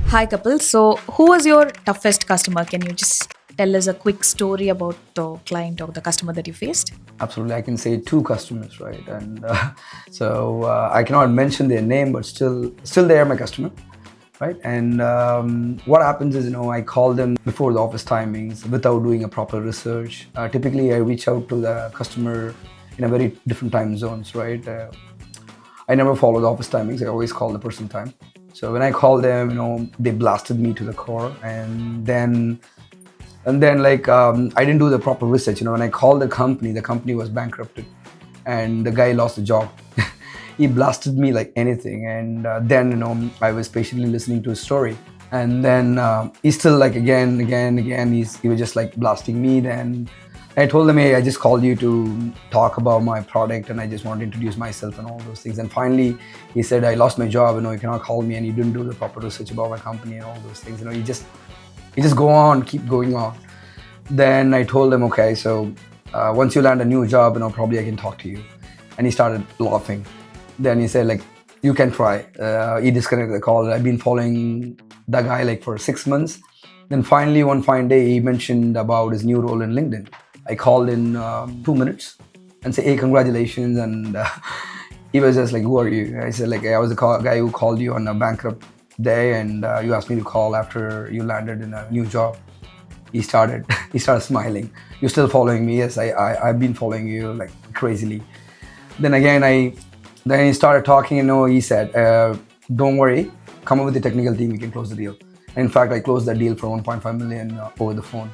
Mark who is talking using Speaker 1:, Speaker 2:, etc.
Speaker 1: Hi, Kapil. So, who was your toughest customer? Can you just tell us a quick story about the client or the customer that you faced?
Speaker 2: Absolutely, I can say two customers, right? And I cannot mention their name, but still they are my customer, right? And what happens is, I call them before the office timings without doing a proper research. Typically, I reach out to the customer in a very different time zones, right? I never follow the office timings. I always call the person time. So when I call them, they blasted me to the core, and then I didn't do the proper research. When I called the company was bankrupted, and the guy lost the job. He blasted me like anything, and then I was patiently listening to his story, and then he's still like again. He was just like blasting me. Then I told him, hey, I just called you to talk about my product, and I just want to introduce myself and all those things. And finally, he said, I lost my job. You cannot call me, and you didn't do the proper research about my company and all those things. You just go on, keep going on. Then I told him, okay, so once you land a new job, probably I can talk to you. And he started laughing. Then he said, like, you can try. He disconnected the call. I've been following the guy like for 6 months. Then finally, one fine day, he mentioned about his new role in LinkedIn. I called in 2 minutes and say, hey, congratulations. And he was just like, who are you? I said, like, I was the guy who called you on a bankrupt day, and you asked me to call after you landed in a new job. He started he started smiling. You're still following me? Yes, I've been following you like crazily. Then again, then he started talking. He said, don't worry, come up with the technical team, we can close the deal. And in fact, I closed that deal for 1.5 million over the phone.